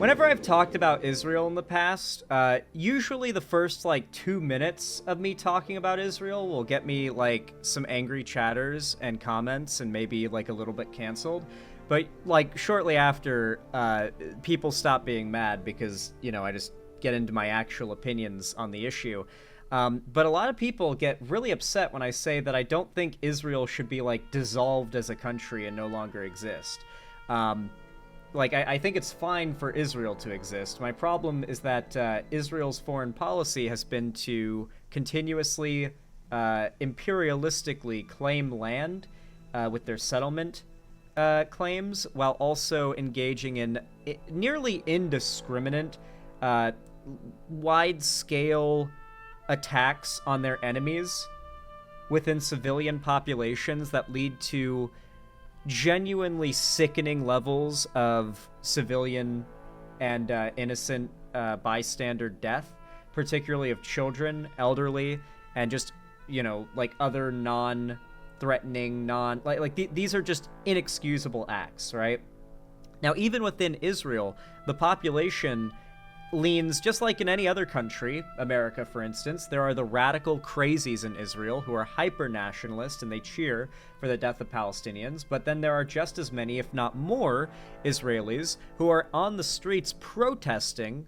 Whenever I've talked about Israel in the past, usually the first, 2 minutes of me talking about Israel will get me, some angry chatters and comments and maybe, a little bit canceled. But, shortly after, people stop being mad because, I just get into my actual opinions on the issue. But a lot of people get really upset when I say that I don't think Israel should be, dissolved as a country and no longer exist. I think it's fine for Israel to exist. My problem is that Israel's foreign policy has been to continuously, imperialistically claim land with their settlement claims, while also engaging in nearly indiscriminate, wide-scale attacks on their enemies within civilian populations that lead to genuinely sickening levels of civilian and innocent bystander death, particularly of children, elderly, and just, other non-threatening, these are just inexcusable acts, right? Now, even within Israel, the population leans, just like in any other country, America for instance, there are the radical crazies in Israel who are hyper-nationalist and they cheer for the death of Palestinians, but then there are just as many, if not more, Israelis who are on the streets protesting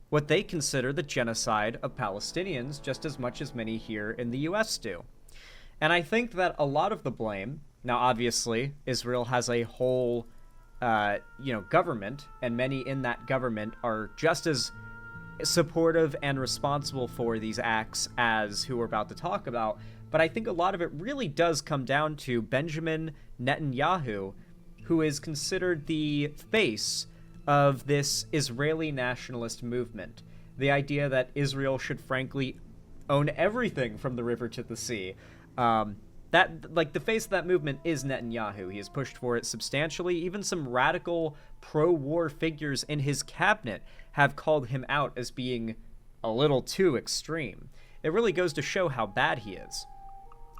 what they consider the genocide of Palestinians just as much as many here in the US do. And I think that a lot of the blame, now obviously Israel has a whole government, and many in that government are just as supportive and responsible for these acts as who we're about to talk about. But I think a lot of it really does come down to Benjamin Netanyahu, who is considered the face of this Israeli nationalist movement. The idea that Israel should frankly own everything from the river to the sea. The face of that movement is Netanyahu. He has pushed for it substantially. Even some radical pro-war figures in his cabinet have called him out as being a little too extreme. It really goes to show how bad he is.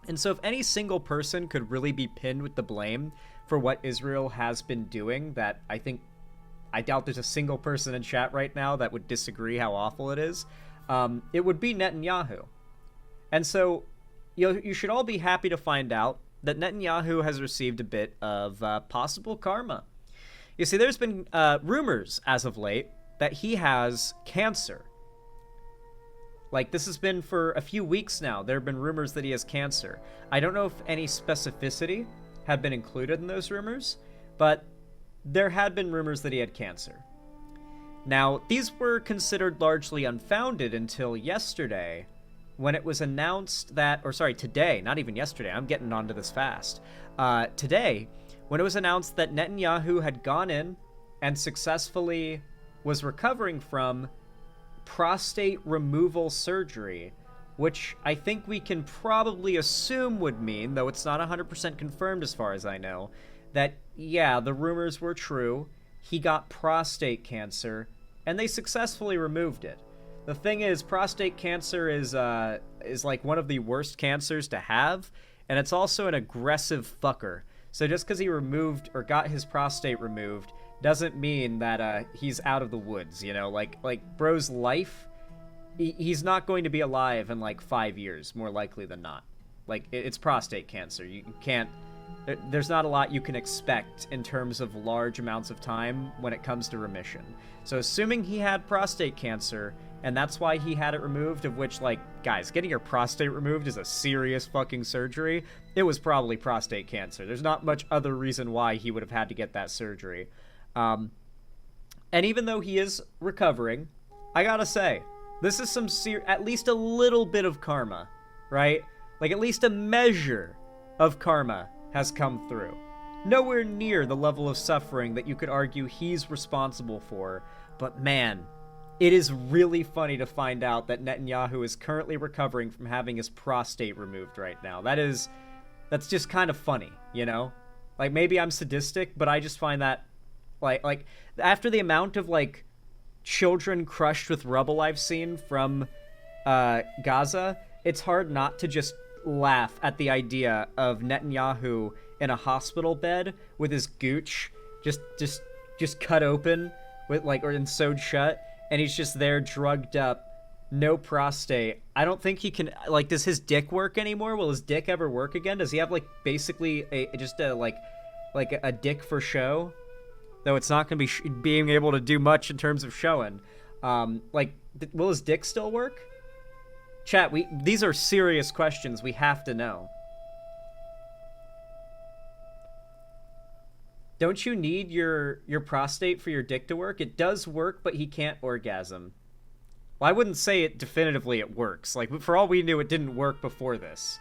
And so if any single person could really be pinned with the blame for what Israel has been doing, that I doubt there's a single person in chat right now that would disagree how awful it is, it would be Netanyahu. And so you should all be happy to find out that Netanyahu has received a bit of possible karma. You see, there's been rumors as of late that he has cancer. This has been for a few weeks now. There have been rumors that he has cancer. I don't know if any specificity had been included in those rumors, but there had been rumors that he had cancer. Now, these were considered largely unfounded until yesterday, when it was announced that, today, not even yesterday, I'm getting onto this fast. Today, when it was announced that Netanyahu had gone in and successfully was recovering from prostate removal surgery, which I think we can probably assume would mean, though it's not 100% confirmed as far as I know, that, yeah, the rumors were true. He got prostate cancer, and they successfully removed it. The thing is, prostate cancer is one of the worst cancers to have, and it's also an aggressive fucker. So just because he removed or got his prostate removed doesn't mean that he's out of the woods, bro's life, he's not going to be alive in 5 years, more likely than not. It's prostate cancer. You can't, there's not a lot you can expect in terms of large amounts of time when it comes to remission. So assuming he had prostate cancer, and that's why he had it removed, of which, guys, getting your prostate removed is a serious fucking surgery. It was probably prostate cancer. There's not much other reason why he would have had to get that surgery. And even though he is recovering, I gotta say, this is some at least a little bit of karma, right? At least a measure of karma has come through. Nowhere near the level of suffering that you could argue he's responsible for, but man, it is really funny to find out that Netanyahu is currently recovering from having his prostate removed right now. That's just kind of funny, Maybe I'm sadistic, but I just find that, after the amount of, children crushed with rubble I've seen from Gaza, it's hard not to just laugh at the idea of Netanyahu in a hospital bed with his gooch just cut open with like, or sewed shut, and he's just there drugged up, no prostate. I don't think he can, like, does his dick work anymore? Will his dick ever work again? Does he have like basically just a dick for show? Though it's not going to be being able to do much in terms of showing. Will his dick still work? Chat, these are serious questions we have to know. Don't you need your prostate for your dick to work? It does work, but he can't orgasm. Well, I wouldn't say it definitively it works. Like, for all we knew, it didn't work before this.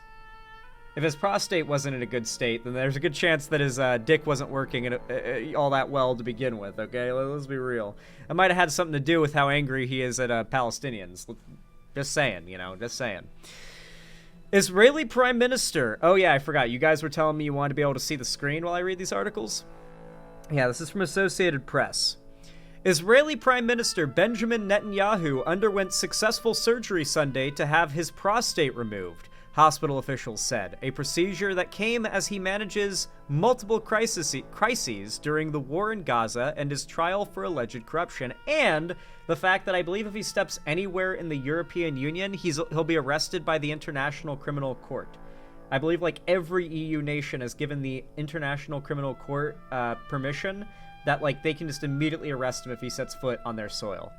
If his prostate wasn't in a good state, then there's a good chance that his dick wasn't working all that well to begin with, okay? Let's be real. It might have had something to do with how angry he is at Palestinians. Just saying, just saying. Israeli Prime Minister. Oh, yeah, I forgot. You guys were telling me you wanted to be able to see the screen while I read these articles? Yeah, this is from Associated Press. Israeli Prime Minister Benjamin Netanyahu underwent successful surgery Sunday to have his prostate removed, hospital officials said, a procedure that came as he manages multiple crises during the war in Gaza and his trial for alleged corruption, and the fact that I believe if he steps anywhere in the European Union, he'll be arrested by the International Criminal Court. I believe like every EU nation has given the International Criminal Court permission that like they can just immediately arrest him if he sets foot on their soil.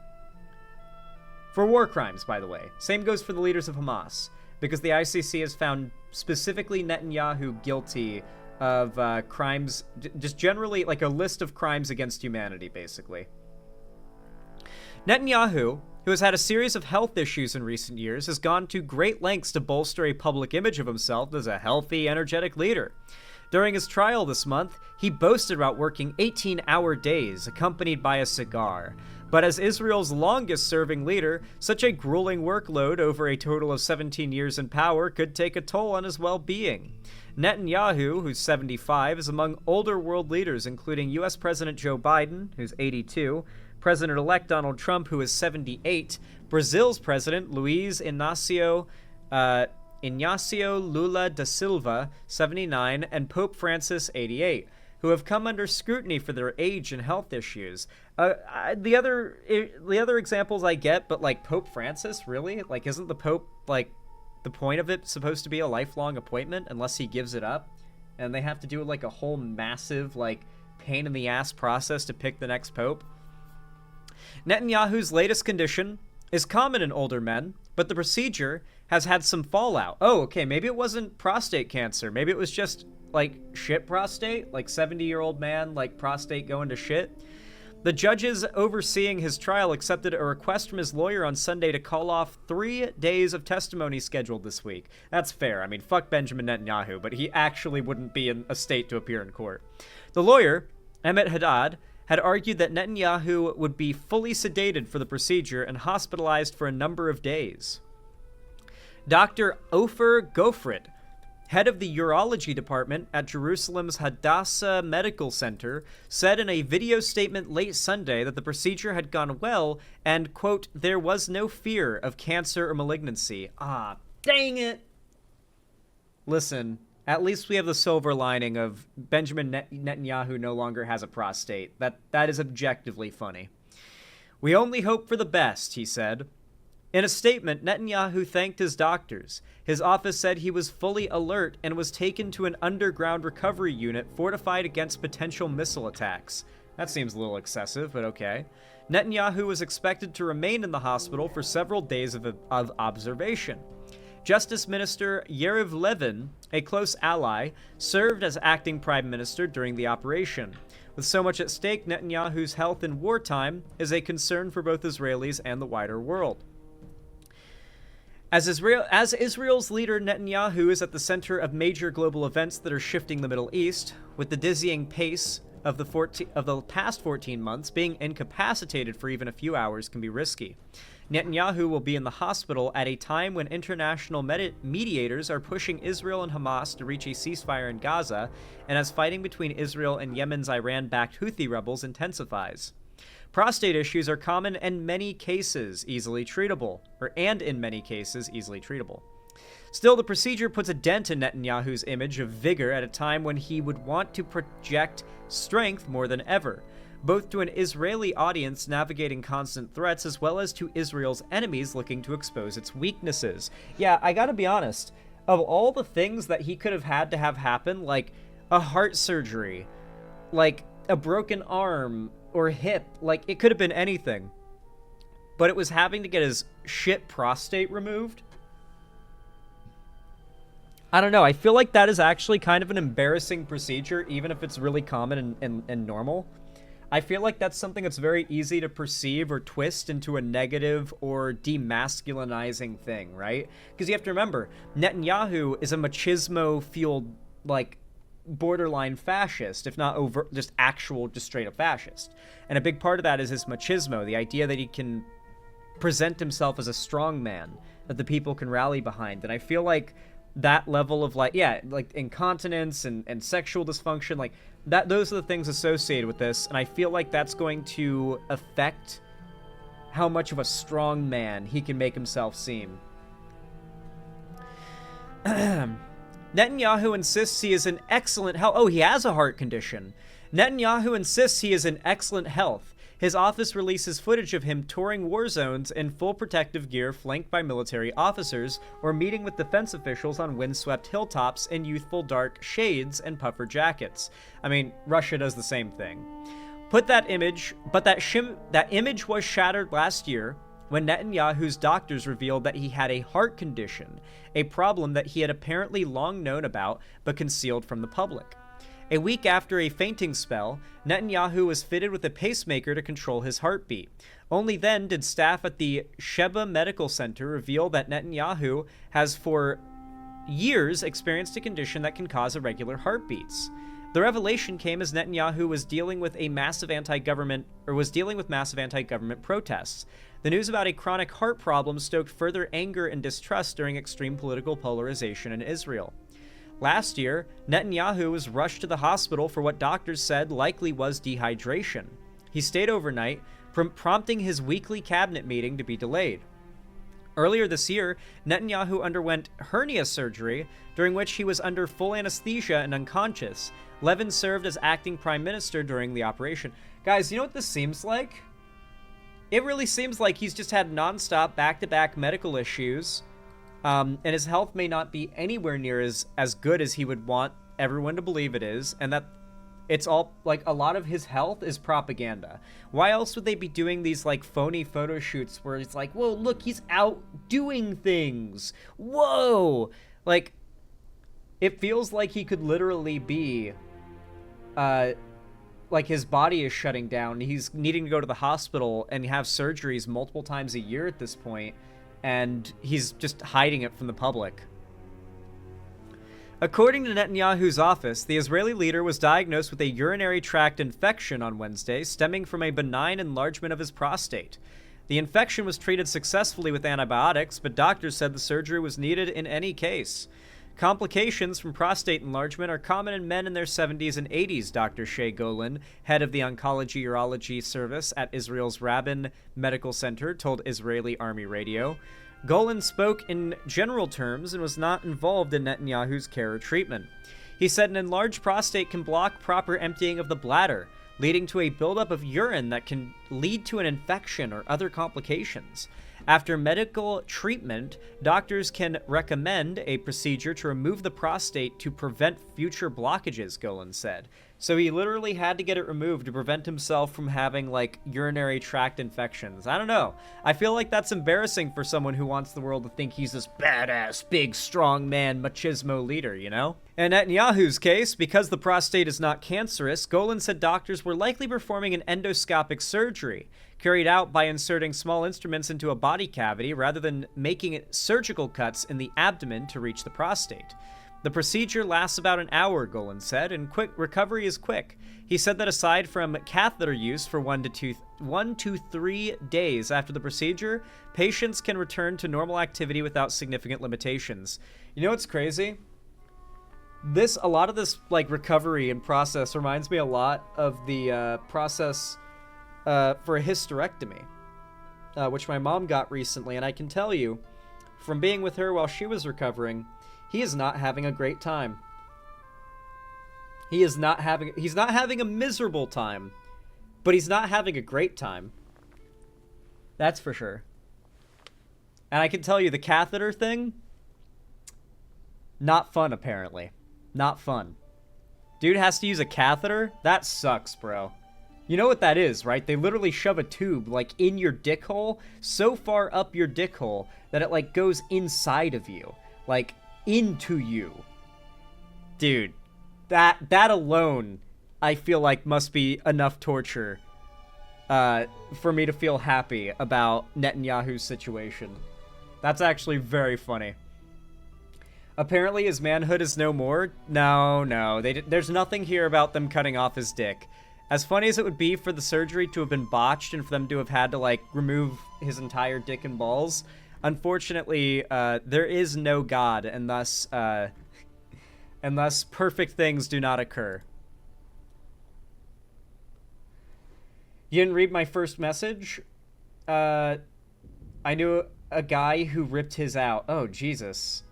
For war crimes, by the way. Same goes for the leaders of Hamas, because the ICC has found specifically Netanyahu guilty of crimes, just generally like a list of crimes against humanity, basically. Netanyahu, who has had a series of health issues in recent years, has gone to great lengths to bolster a public image of himself as a healthy, energetic leader. During his trial this month, he boasted about working 18-hour days, accompanied by a cigar. But as Israel's longest-serving leader, such a grueling workload over a total of 17 years in power could take a toll on his well-being. Netanyahu, who's 75, is among older world leaders, including U.S. President Joe Biden, who's 82, President-elect Donald Trump, who is 78, Brazil's President Luiz Inácio Lula da Silva, 79, and Pope Francis, 88, who have come under scrutiny for their age and health issues. The other examples I get, but like Pope Francis, really? Like, isn't the Pope, like, the point of it supposed to be a lifelong appointment unless he gives it up? And they have to do like a whole massive, like, pain in the ass process to pick the next Pope? Netanyahu's latest condition is common in older men, but the procedure has had some fallout. Oh, okay, maybe it wasn't prostate cancer. Maybe it was just, like, shit prostate? Like, 70-year-old man, like, prostate going to shit? The judges overseeing his trial accepted a request from his lawyer on Sunday to call off 3 days of testimony scheduled this week. That's fair. I mean, fuck Benjamin Netanyahu, but he actually wouldn't be in a state to appear in court. The lawyer, Emmett Haddad, had argued that Netanyahu would be fully sedated for the procedure and hospitalized for a number of days. Dr. Ofer Gofrit, head of the urology department at Jerusalem's Hadassah Medical Center, said in a video statement late Sunday that the procedure had gone well and, quote, there was no fear of cancer or malignancy. Ah, dang it! Listen, at least we have the silver lining of Benjamin Netanyahu no longer has a prostate. That is objectively funny. We only hope for the best, he said. In a statement, Netanyahu thanked his doctors. His office said he was fully alert and was taken to an underground recovery unit fortified against potential missile attacks. That seems a little excessive, but okay. Netanyahu was expected to remain in the hospital for several days of observation. Justice Minister Yariv Levin, a close ally, served as acting prime minister during the operation. With so much at stake, Netanyahu's health in wartime is a concern for both Israelis and the wider world. As Israel's leader Netanyahu is at the center of major global events that are shifting the Middle East, with the dizzying pace of the past 14 months, being incapacitated for even a few hours can be risky. Netanyahu will be in the hospital at a time when international mediators are pushing Israel and Hamas to reach a ceasefire in Gaza, and as fighting between Israel and Yemen's Iran-backed Houthi rebels intensifies. Prostate issues are common and in many cases easily treatable. Still, the procedure puts a dent in Netanyahu's image of vigor at a time when he would want to project strength more than ever. both to an Israeli audience navigating constant threats as well as to Israel's enemies looking to expose its weaknesses. Yeah, I gotta be honest, of all the things that he could have had to have happen, like a heart surgery, like a broken arm or hip, like it could have been anything. But it was having to get his shit prostate removed. I don't know, I feel like that is actually kind of an embarrassing procedure, even if it's really common and normal. I feel like that's something that's very easy to perceive or twist into a negative or demasculinizing thing, right? Because you have to remember, Netanyahu is a machismo-fueled, like, borderline fascist, if not over, just straight up fascist. And a big part of that is his machismo, the idea that he can present himself as a strong man that the people can rally behind. And I feel like that level of like incontinence and sexual dysfunction, like that, those are the things associated with this, and I feel like that's going to affect how much of a strong man he can make himself seem. Netanyahu insists he is in excellent health. Oh, he has a heart condition. Netanyahu insists he is in excellent health. His office releases footage of him touring war zones in full protective gear flanked by military officers or meeting with defense officials on windswept hilltops in youthful dark shades and puffer jackets. I mean, Russia does the same thing. That image was shattered last year when Netanyahu's doctors revealed that he had a heart condition, a problem that he had apparently long known about but concealed from the public. A week after a fainting spell, Netanyahu was fitted with a pacemaker to control his heartbeat. Only then did staff at the Sheba Medical Center reveal that Netanyahu has for years experienced a condition that can cause irregular heartbeats. The revelation came as Netanyahu was dealing with massive anti-government protests. The news about a chronic heart problem stoked further anger and distrust during extreme political polarization in Israel. Last year, Netanyahu was rushed to the hospital for what doctors said likely was dehydration. He stayed overnight, prompting his weekly cabinet meeting to be delayed. Earlier this year, Netanyahu underwent hernia surgery, during which he was under full anesthesia and unconscious. Levin served as acting prime minister during the operation. Guys, you know what this seems like? It really seems like he's just had nonstop back-to-back medical issues. And his health may not be anywhere near as good as he would want everyone to believe it is, and that it's all, like, a lot of his health is propaganda. Why else would they be doing these, like, phony photo shoots where it's like, whoa, look, he's out doing things. Whoa! Like, it feels like he could literally be, like, his body is shutting down. He's needing to go to the hospital and have surgeries multiple times a year at this point. And he's just hiding it from the public. According to Netanyahu's office, the Israeli leader was diagnosed with a urinary tract infection on Wednesday, stemming from a benign enlargement of his prostate. The infection was treated successfully with antibiotics, but doctors said the surgery was needed in any case. Complications from prostate enlargement are common in men in their 70s and 80s, Dr. Shea Golan, head of the Oncology Urology Service at Israel's Rabin Medical Center, told Israeli Army Radio. Golan spoke in general terms and was not involved in Netanyahu's care or treatment. He said an enlarged prostate can block proper emptying of the bladder, leading to a buildup of urine that can lead to an infection or other complications. After medical treatment, doctors can recommend a procedure to remove the prostate to prevent future blockages, Golan said. So he literally had to get it removed to prevent himself from having, like, urinary tract infections. I don't know. I feel like that's embarrassing for someone who wants the world to think he's this badass, big, strong man, machismo leader, you know? In Netanyahu's case, because the prostate is not cancerous, Golan said doctors were likely performing an endoscopic surgery, carried out by inserting small instruments into a body cavity rather than making it surgical cuts in the abdomen to reach the prostate. The procedure lasts about an hour, Golan said, and recovery is quick. He said that aside from catheter use for 1 to 3 days after the procedure, patients can return to normal activity without significant limitations. You know what's crazy? A lot of this, like, recovery and process reminds me a lot of the process for a hysterectomy, which my mom got recently, and I can tell you, from being with her while she was recovering, he is not having a great time. He's not having a miserable time. But he's not having a great time. That's for sure. And I can tell you the catheter thing, not fun, apparently. Not fun. Dude has to use a catheter? That sucks, bro. You know what that is, right? They literally shove a tube, like, in your dick hole, so far up your dick hole that it, like, goes inside of you. Like, into you. Dude, that alone, I feel like must be enough torture for me to feel happy about Netanyahu's situation. That's actually very funny. Apparently his manhood is no more. No. There's nothing here about them cutting off his dick. As funny as it would be for the surgery to have been botched and for them to have had to, like, remove his entire dick and balls, unfortunately, there is no God, and thus perfect things do not occur. You didn't read my first message? I knew a guy who ripped his out. Oh, Jesus.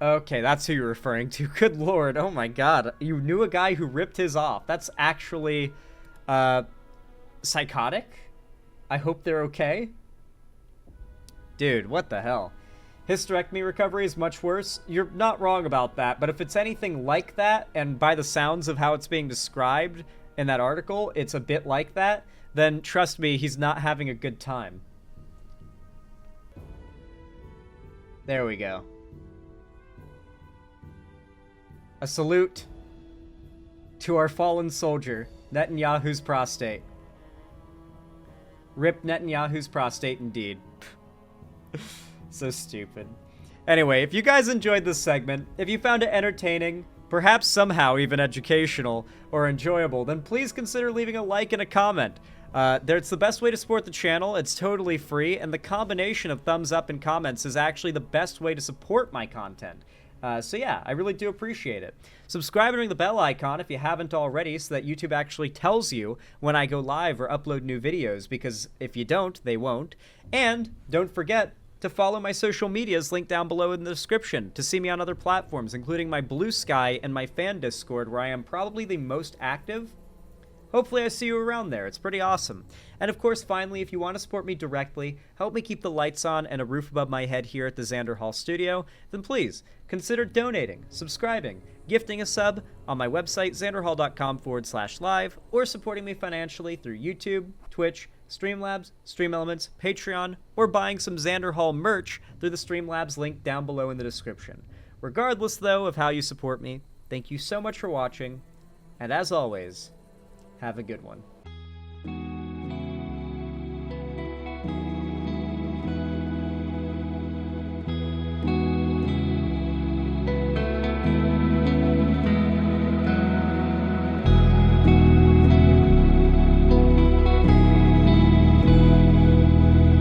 Okay, that's who you're referring to. Good lord. Oh my god. You knew a guy who ripped his off. That's actually, psychotic? I hope they're okay. Dude, what the hell? Hysterectomy recovery is much worse. You're not wrong about that, but if it's anything like that, and by the sounds of how it's being described in that article, it's a bit like that, then trust me, he's not having a good time. There we go. A salute to our fallen soldier, Netanyahu's prostate. Rip Netanyahu's prostate indeed. So stupid. Anyway, if you guys enjoyed this segment, if you found it entertaining, perhaps somehow even educational or enjoyable, then please consider leaving a like and a comment. It's the best way to support the channel. It's totally free, and the combination of thumbs up and comments is actually the best way to support my content. So yeah, I really do appreciate it. Subscribe and ring the bell icon if you haven't already so that YouTube actually tells you when I go live or upload new videos, because if you don't, they won't. And don't forget to follow my social medias linked down below in the description to see me on other platforms, including my Blue Sky and my fan Discord, where I am probably the most active. Hopefully I see you around there. It's pretty awesome. And of course, finally, if you want to support me directly, help me keep the lights on and a roof above my head here at the Xander Hall studio, then please consider donating, subscribing, gifting a sub on my website, xanderhall.com/live, or supporting me financially through YouTube, Twitch, Streamlabs, Stream Elements, Patreon, or buying some Xander Hall merch through the Streamlabs link down below in the description. Regardless, though, of how you support me, thank you so much for watching, and as always, have a good one.